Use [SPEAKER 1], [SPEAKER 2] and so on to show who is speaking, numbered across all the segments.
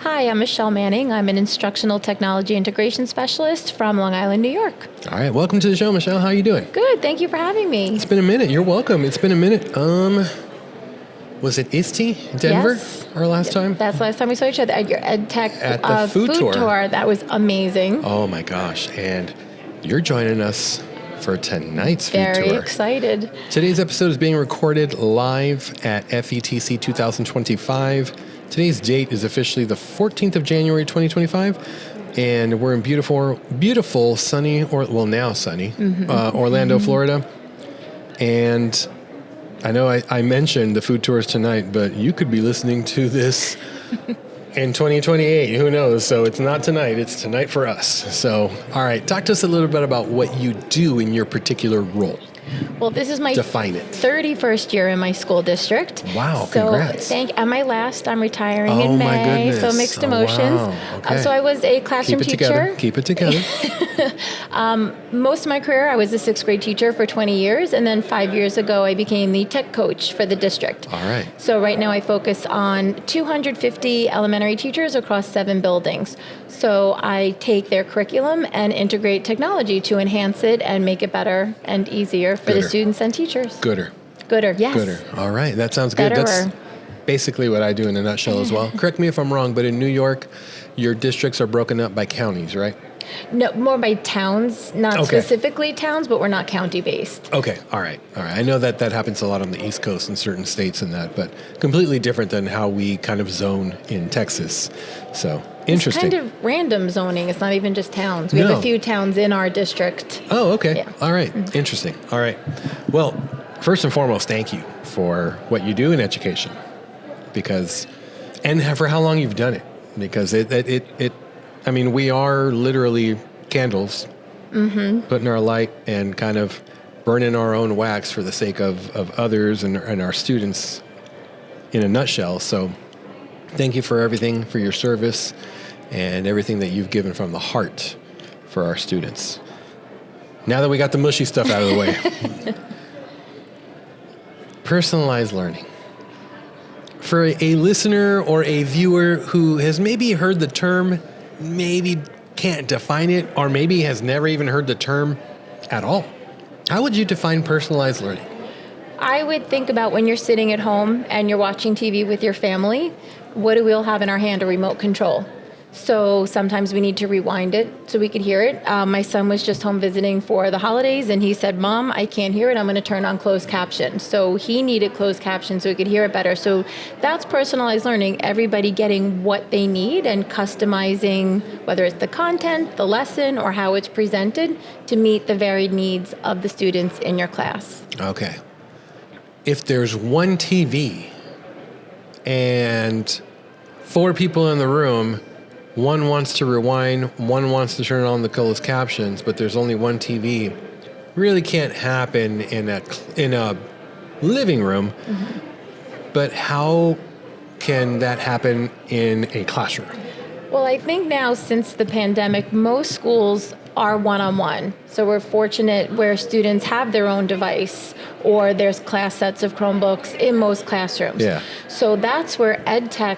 [SPEAKER 1] Hi, I'm Michelle Manning. I'm an instructional technology integration specialist from Long Island, New York.
[SPEAKER 2] All right, welcome to the show, Michelle. How are you doing?
[SPEAKER 1] Good. Thank you for having me.
[SPEAKER 2] It's been a minute. You're welcome. It's been a minute. Was it ISTE, Denver,
[SPEAKER 1] Yes.
[SPEAKER 2] our last time?
[SPEAKER 1] That's the last time we saw each other at your EdTech
[SPEAKER 2] At the food tour.
[SPEAKER 1] That was amazing.
[SPEAKER 2] Oh my gosh. And you're joining us for tonight's food tour.
[SPEAKER 1] Very excited.
[SPEAKER 2] Today's episode is being recorded live at FETC 2025. Today's date is officially the 14th of January, 2025. And we're in beautiful sunny, now sunny, Orlando, Florida. And I know I mentioned the food tours tonight, but you could be listening to this in 2028. Who knows? So it's not tonight. It's tonight for us. So, all right. Talk to us a little bit about what you do in your particular role.
[SPEAKER 1] Well, this is my
[SPEAKER 2] Define it.
[SPEAKER 1] 31st year in my school district.
[SPEAKER 2] Wow, congrats.
[SPEAKER 1] And my last, I'm retiring in May.
[SPEAKER 2] My goodness.
[SPEAKER 1] So mixed emotions.
[SPEAKER 2] Wow. Okay.
[SPEAKER 1] So I was a classroom teacher.
[SPEAKER 2] Keep it together.
[SPEAKER 1] Most of my career, I was a sixth grade teacher for 20 years. And then 5 years ago, I became the tech coach for the district.
[SPEAKER 2] All right.
[SPEAKER 1] So right now I focus on 250 elementary teachers across 7 buildings. So I take their curriculum and integrate technology to enhance it and make it better and easier for the students and teachers.
[SPEAKER 2] Gooder,
[SPEAKER 1] yes.
[SPEAKER 2] Gooder. All right, that sounds good.
[SPEAKER 1] Betterer.
[SPEAKER 2] That's basically what I do in a nutshell as well. Correct me if I'm wrong, but in New York, your districts are broken up by counties, right?
[SPEAKER 1] No, more by towns, not specifically towns, but we're not county-based.
[SPEAKER 2] Okay, all right. I know that happens a lot on the East Coast in certain states and that, but completely different than how we kind of zone in Texas. So, interesting.
[SPEAKER 1] It's kind of random zoning. It's not even just towns. We have a few towns in our district.
[SPEAKER 2] Oh, okay.
[SPEAKER 1] Yeah.
[SPEAKER 2] All right. Interesting. All right. Well, first and foremost, thank you for what you do in education and for how long you've done it, because we are literally candles, putting our light and kind of burning our own wax for the sake of others and our students in a nutshell. So thank you for everything, for your service and everything that you've given from the heart for our students. Now that we got the mushy stuff out of the way, personalized learning. For a listener or a viewer who has maybe heard the term, maybe can't define it, or maybe has never even heard the term at all, how would you define personalized learning?
[SPEAKER 1] I would think about when you're sitting at home and you're watching TV with your family, what do we all have in our hand? A remote control. So sometimes we need to rewind it so we could hear it. My son was just home visiting for the holidays and he said, "Mom, I can't hear it. I'm going to turn on closed caption." So he needed closed caption so he could hear it better. So that's personalized learning, everybody getting what they need and customizing, whether it's the content, the lesson, or how it's presented to meet the varied needs of the students in your class.
[SPEAKER 2] Okay. If there's one TV and 4 people in the room, one wants to rewind, one wants to turn on the closed captions, but there's only one TV, really can't happen in a living room. But how can that happen in a classroom?
[SPEAKER 1] Well, I think now since the pandemic, most schools are one-on-one. So we're fortunate where students have their own device or there's class sets of Chromebooks in most classrooms.
[SPEAKER 2] Yeah.
[SPEAKER 1] So that's where EdTech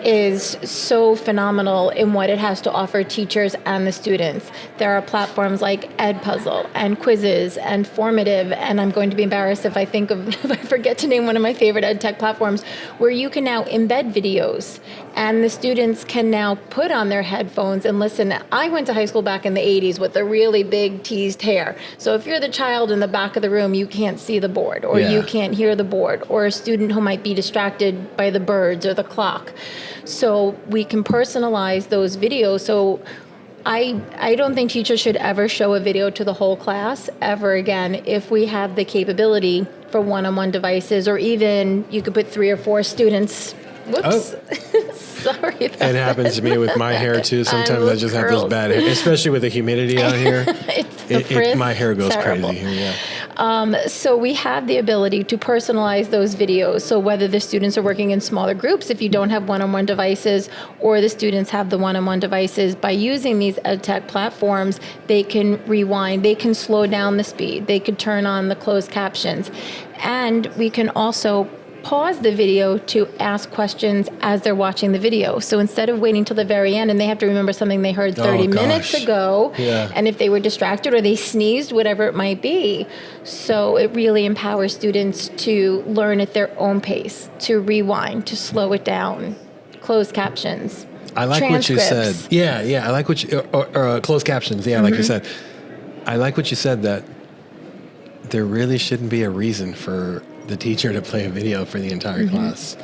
[SPEAKER 1] is so phenomenal in what it has to offer teachers and the students. There are platforms like Edpuzzle and Quizzes and Formative, and I'm going to be embarrassed if I forget to name one of my favorite EdTech platforms, where you can now embed videos and the students can now put on their headphones and listen. I went to high school back in the 80s with the really big teased hair. So if you're the child in the back of the room, you can't see the board or you can't hear the board, or a student who might be distracted by the birds or the clock. So we can personalize those videos. So I don't think teachers should ever show a video to the whole class ever again if we have the capability for one-on-one devices, or even you could put 3 or 4 students. Whoops.
[SPEAKER 2] Oh.
[SPEAKER 1] Sorry about
[SPEAKER 2] It happens to me with my hair too. Sometimes I just have those bad hair, especially with the humidity out here. My hair goes
[SPEAKER 1] terrible.
[SPEAKER 2] Crazy here,
[SPEAKER 1] So we have the ability to personalize those videos. So whether the students are working in smaller groups, if you don't have one-on-one devices, or the students have the one-on-one devices, by using these EdTech platforms, they can rewind, they can slow down the speed, they could turn on the closed captions. And we can also pause the video to ask questions as they're watching the video. So instead of waiting till the very end and they have to remember something they heard 30 minutes ago, and if they were distracted or they sneezed, whatever it might be. So it really empowers students to learn at their own pace, to rewind, to slow it down, closed captions.
[SPEAKER 2] I like what you said. Yeah. I like what you, or closed captions. Yeah, like you said. I like what you said, that there really shouldn't be a reason for the teacher to play a video for the entire class.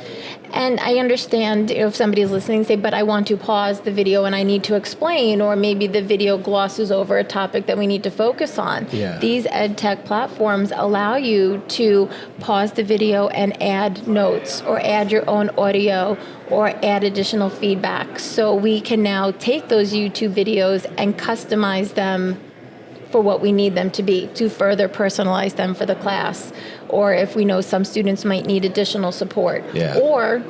[SPEAKER 1] And I understand if somebody's listening, say, but I want to pause the video and I need to explain, or maybe the video glosses over a topic that we need to focus on.
[SPEAKER 2] Yeah.
[SPEAKER 1] These ed tech platforms allow you to pause the video and add notes or add your own audio or add additional feedback. So we can now take those YouTube videos and customize them for what we need them to be, to further personalize them for the class. Or if we know some students might need additional support.
[SPEAKER 2] Yeah.
[SPEAKER 1] Or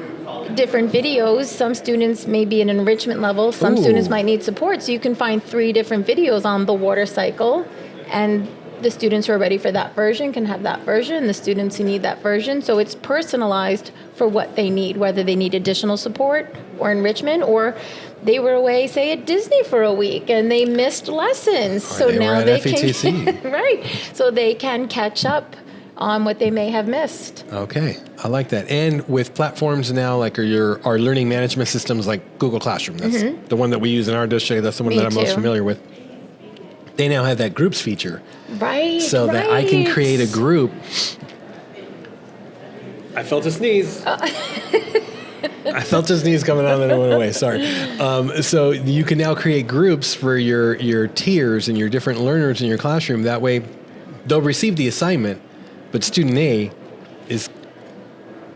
[SPEAKER 1] different videos, some students may be an enrichment level, some students might need support. So you can find 3 different videos on the water cycle, and the students who are ready for that version can have that version, the students who need that version. So it's personalized for what they need, whether they need additional support or enrichment, or they were away, say, at Disney for a week and they missed lessons.
[SPEAKER 2] Or
[SPEAKER 1] so
[SPEAKER 2] they
[SPEAKER 1] now
[SPEAKER 2] were
[SPEAKER 1] they
[SPEAKER 2] at FETC.
[SPEAKER 1] can right. So they can catch up on what they may have missed.
[SPEAKER 2] Okay, I like that. And with platforms now, like our learning management systems like Google Classroom, that's the one that we use in our district, that's the one that I'm most familiar with. They now have that groups feature.
[SPEAKER 1] Right.
[SPEAKER 2] So that I can create a group. I felt a sneeze. I felt a sneeze coming out and then it went away. Sorry. So you can now create groups for your tiers and your different learners in your classroom. That way, they'll receive the assignment, but student A is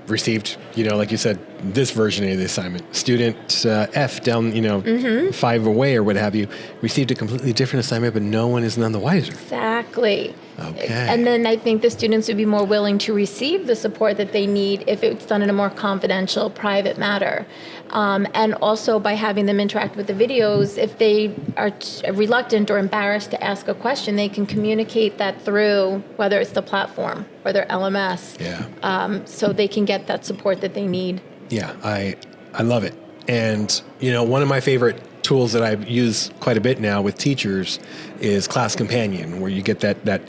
[SPEAKER 2] received, like you said, this version of the assignment. Student F down, 5 away or what have you, received a completely different assignment, but no one is none the wiser.
[SPEAKER 1] Exactly.
[SPEAKER 2] Okay.
[SPEAKER 1] And then I think the students would be more willing to receive the support that they need if it's done in a more confidential, private matter. And also by having them interact with the videos, if they are reluctant or embarrassed to ask a question, they can communicate that through, whether it's the platform or their LMS.
[SPEAKER 2] Yeah.
[SPEAKER 1] So they can get that support that they need.
[SPEAKER 2] Yeah, I love it. And, one of my favorite tools that I use quite a bit now with teachers is Class Companion, where you get that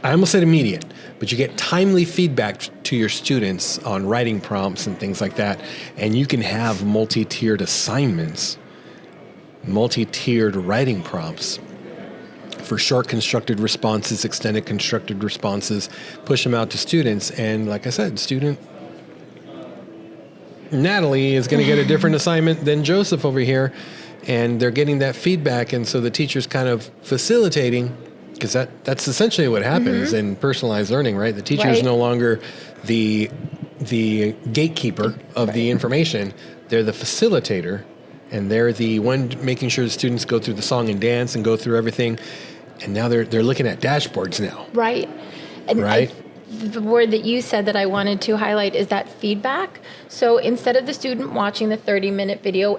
[SPEAKER 2] I almost said immediate, but you get timely feedback to your students on writing prompts and things like that. And you can have multi-tiered assignments, multi-tiered writing prompts for short constructed responses, extended constructed responses, push them out to students. And like I said, student Natalie is going to get a different assignment than Joseph over here. And they're getting that feedback. And so the teacher's kind of facilitating, because that's essentially what happens in personalized learning, right? The teacher is no longer the gatekeeper of the information. They're the facilitator, and they're the one making sure the students go through the song and dance and go through everything. And now they're looking at dashboards now.
[SPEAKER 1] Right. And
[SPEAKER 2] right?
[SPEAKER 1] The word that you said that I wanted to highlight is that feedback. So instead of the student watching the 30-minute video